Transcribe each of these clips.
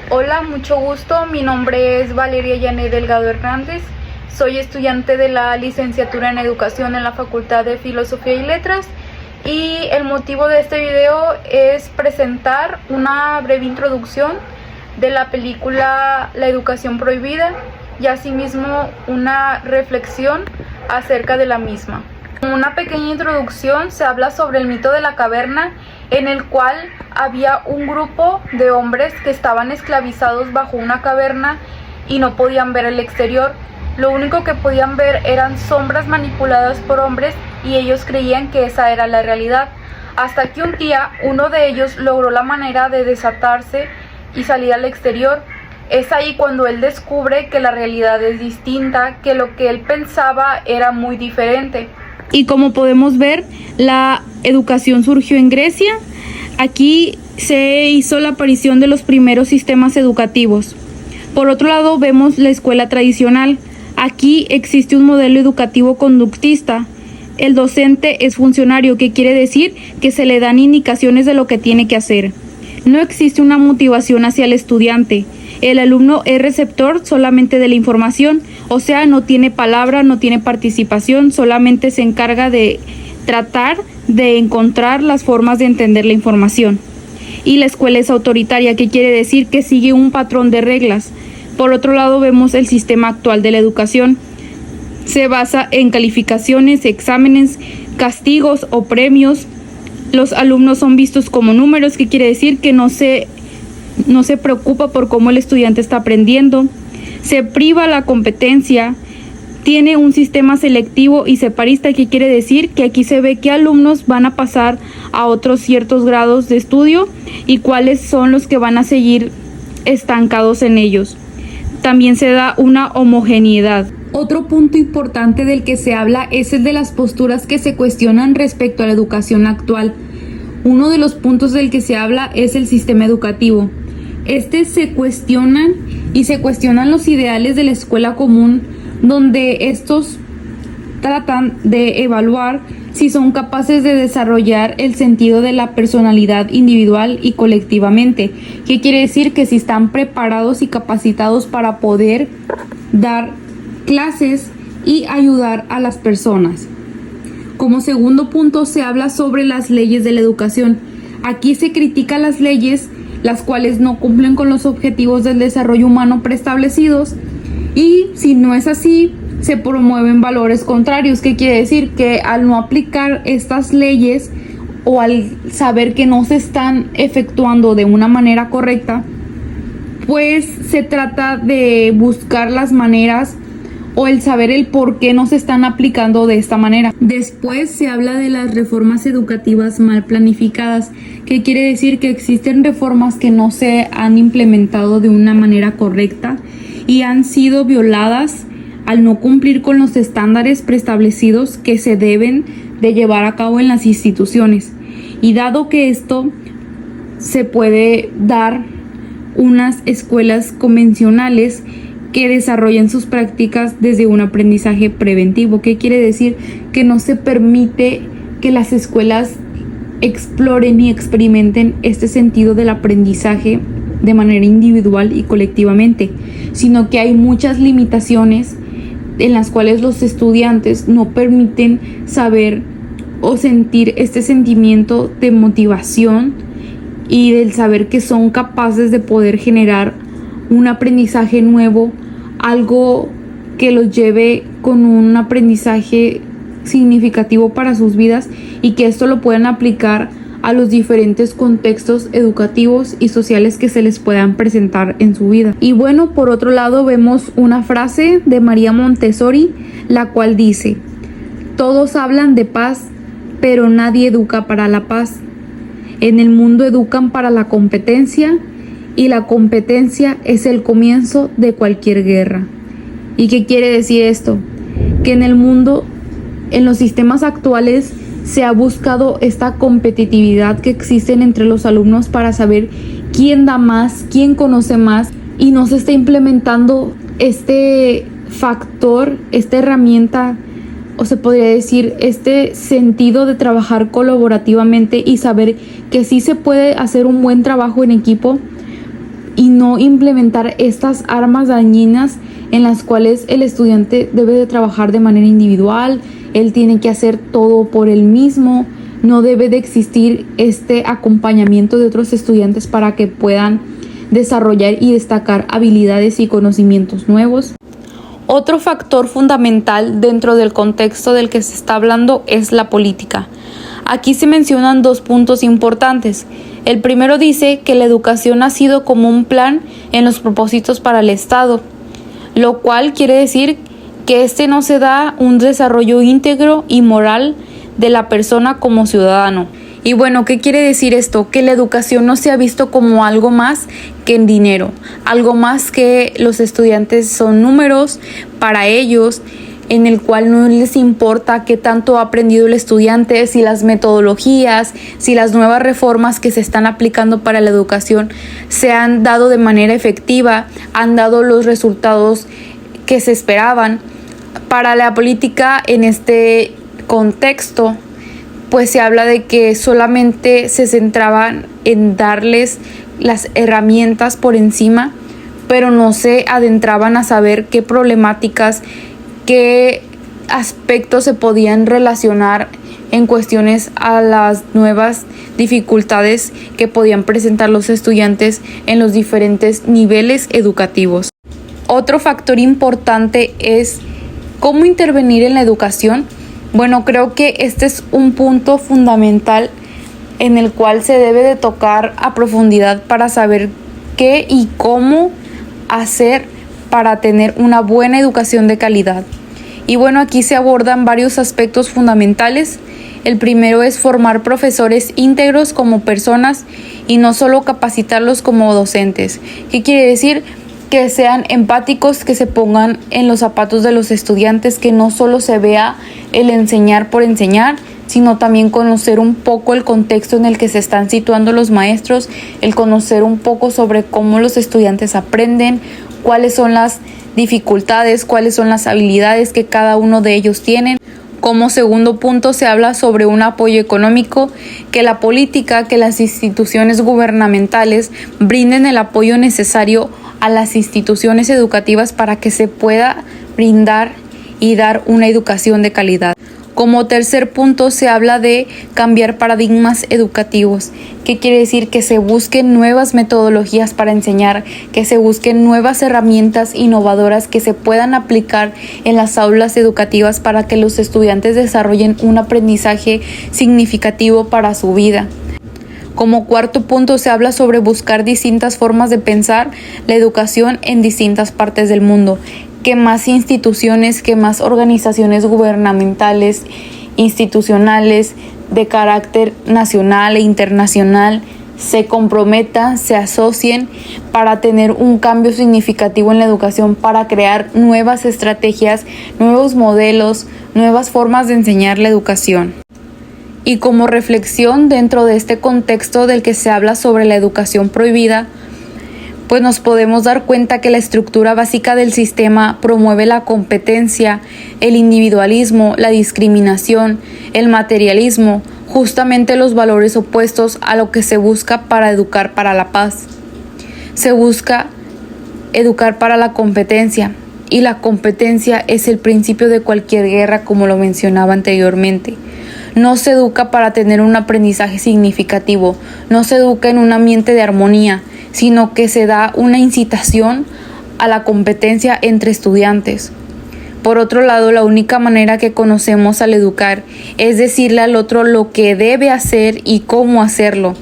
Hola, mucho gusto. Mi nombre es Valeria Yané Delgado Hernández. Soy estudiante de la licenciatura en Educación en la Facultad de Filosofía y Letras. Y el motivo de este video es presentar una breve introducción de la película La Educación Prohibida y asimismo una reflexión acerca de la misma. En una pequeña introducción se habla sobre el mito de la caverna, en el cual había un grupo de hombres que estaban esclavizados bajo una caverna y no podían ver el exterior. Lo único que podían ver eran sombras manipuladas por hombres y ellos creían que esa era la realidad. Hasta que un día uno de ellos logró la manera de desatarse y salir al exterior. Es ahí cuando él descubre que la realidad es distinta, que lo que él pensaba era muy diferente. Y como podemos ver, la educación surgió en Grecia. Aquí se hizo la aparición de los primeros sistemas educativos. Por otro lado, vemos la escuela tradicional. Aquí existe un modelo educativo conductista. El docente es funcionario, que quiere decir que se le dan indicaciones de lo que tiene que hacer. No existe una motivación hacia el estudiante. El alumno es receptor solamente de la información, o sea, no tiene palabra, no tiene participación, solamente se encarga de tratar de encontrar las formas de entender la información. Y la escuela es autoritaria, que quiere decir que sigue un patrón de reglas. Por otro lado, vemos el sistema actual de la educación. Se basa en calificaciones, exámenes, castigos o premios. Los alumnos son vistos como números, que quiere decir que no se preocupa por cómo el estudiante está aprendiendo. Se priva la competencia. Tiene un sistema selectivo y separista, que quiere decir que aquí se ve qué alumnos van a pasar a otros ciertos grados de estudio y cuáles son los que van a seguir estancados en ellos. También se da una homogeneidad. Otro punto importante del que se habla es el de las posturas que se cuestionan respecto a la educación actual. Uno de los puntos del que se habla es el sistema educativo. Se cuestionan los ideales de la escuela común, donde estos tratan de evaluar si son capaces de desarrollar el sentido de la personalidad individual y colectivamente. ¿Qué quiere decir? Que si están preparados y capacitados para poder dar clases y ayudar a las personas. Como segundo punto se habla sobre las leyes de la educación. Aquí se critican las leyes las cuales no cumplen con los objetivos del desarrollo humano preestablecidos, y si no es así, se promueven valores contrarios. ¿Qué quiere decir? Que al no aplicar estas leyes o al saber que no se están efectuando de una manera correcta, pues se trata de buscar las maneras o el saber el por qué no se están aplicando de esta manera. Después se habla de las reformas educativas mal planificadas, que quiere decir que existen reformas que no se han implementado de una manera correcta y han sido violadas al no cumplir con los estándares preestablecidos que se deben de llevar a cabo en las instituciones. Y dado que esto se puede dar unas escuelas convencionales que desarrollan sus prácticas desde un aprendizaje preventivo. ¿Qué quiere decir? Que no se permite que las escuelas exploren y experimenten este sentido del aprendizaje de manera individual y colectivamente, sino que hay muchas limitaciones en las cuales los estudiantes no permiten saber o sentir este sentimiento de motivación y del saber que son capaces de poder generar un aprendizaje nuevo, algo que los lleve con un aprendizaje significativo para sus vidas, y que esto lo puedan aplicar a los diferentes contextos educativos y sociales que se les puedan presentar en su vida. Y bueno, por otro lado vemos una frase de María Montessori, la cual dice: todos hablan de paz, pero nadie educa para la paz. En el mundo educan para la competencia, y la competencia es el comienzo de cualquier guerra. ¿Y qué quiere decir esto? Que en el mundo, en los sistemas actuales, se ha buscado esta competitividad que existen entre los alumnos para saber quién da más, quién conoce más, y no se está implementando este factor, esta herramienta, o se podría decir este sentido de trabajar colaborativamente y saber que sí se puede hacer un buen trabajo en equipo y no implementar estas armas dañinas en las cuales el estudiante debe de trabajar de manera individual, él tiene que hacer todo por él mismo, no debe de existir este acompañamiento de otros estudiantes para que puedan desarrollar y destacar habilidades y conocimientos nuevos. Otro factor fundamental dentro del contexto del que se está hablando es la política. Aquí se mencionan 2 puntos importantes. El primero dice que la educación ha sido como un plan en los propósitos para el Estado, lo cual quiere decir que no se da un desarrollo íntegro y moral de la persona como ciudadano. Y bueno, ¿qué quiere decir esto? Que la educación no se ha visto como algo más que en dinero, algo más que los estudiantes son números para ellos, en el cual no les importa qué tanto ha aprendido el estudiante, si las metodologías, si las nuevas reformas que se están aplicando para la educación se han dado de manera efectiva, han dado los resultados que se esperaban. Para la política en este contexto, pues se habla de que solamente se centraban en darles las herramientas por encima, pero no se adentraban a saber qué problemáticas, qué aspectos se podían relacionar en cuestiones a las nuevas dificultades que podían presentar los estudiantes en los diferentes niveles educativos. Otro factor importante es cómo intervenir en la educación. Bueno, creo que este es un punto fundamental en el cual se debe de tocar a profundidad para saber qué y cómo hacer para tener una buena educación de calidad. Y bueno, aquí se abordan varios aspectos fundamentales. El primero es formar profesores íntegros como personas y no solo capacitarlos como docentes. ¿Qué quiere decir? Que sean empáticos, que se pongan en los zapatos de los estudiantes, que no solo se vea el enseñar por enseñar, sino también conocer un poco el contexto en el que se están situando los maestros, el conocer un poco sobre cómo los estudiantes aprenden, cuáles son las dificultades, cuáles son las habilidades que cada uno de ellos tienen. Como segundo punto se habla sobre un apoyo económico, que la política, que las instituciones gubernamentales brinden el apoyo necesario a las instituciones educativas para que se pueda brindar y dar una educación de calidad. Como tercer punto se habla de cambiar paradigmas educativos. ¿Qué quiere decir? Que se busquen nuevas metodologías para enseñar, que se busquen nuevas herramientas innovadoras que se puedan aplicar en las aulas educativas para que los estudiantes desarrollen un aprendizaje significativo para su vida. Como cuarto punto se habla sobre buscar distintas formas de pensar la educación en distintas partes del mundo. Que más instituciones, que más organizaciones gubernamentales, institucionales de carácter nacional e internacional se comprometan, se asocien para tener un cambio significativo en la educación, para crear nuevas estrategias, nuevos modelos, nuevas formas de enseñar la educación. Y como reflexión dentro de este contexto del que se habla sobre la educación prohibida, pues nos podemos dar cuenta que la estructura básica del sistema promueve la competencia, el individualismo, la discriminación, el materialismo, justamente los valores opuestos a lo que se busca para educar para la paz. Se busca educar para la competencia, y la competencia es el principio de cualquier guerra, como lo mencionaba anteriormente. No se educa para tener un aprendizaje significativo, no se educa en un ambiente de armonía, sino que se da una incitación a la competencia entre estudiantes. Por otro lado, la única manera que conocemos al educar es decirle al otro lo que debe hacer y cómo hacerlo.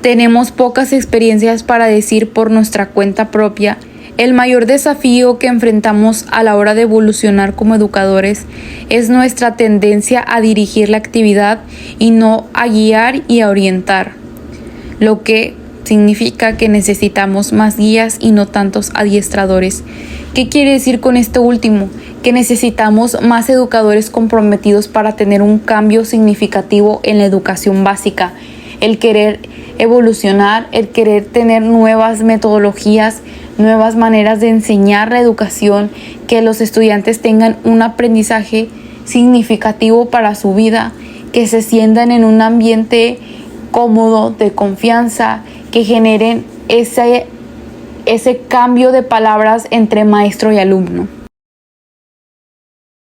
Tenemos pocas experiencias para decir por nuestra cuenta propia. El mayor desafío que enfrentamos a la hora de evolucionar como educadores es nuestra tendencia a dirigir la actividad y no a guiar y a orientar, lo que significa que necesitamos más guías y no tantos adiestradores. ¿Qué quiere decir con esto último? Que necesitamos más educadores comprometidos para tener un cambio significativo en la educación básica, el querer evolucionar, el querer tener nuevas metodologías, nuevas maneras de enseñar la educación, que los estudiantes tengan un aprendizaje significativo para su vida, que se sientan en un ambiente cómodo, de confianza, que generen ese ese cambio de palabras entre maestro y alumno.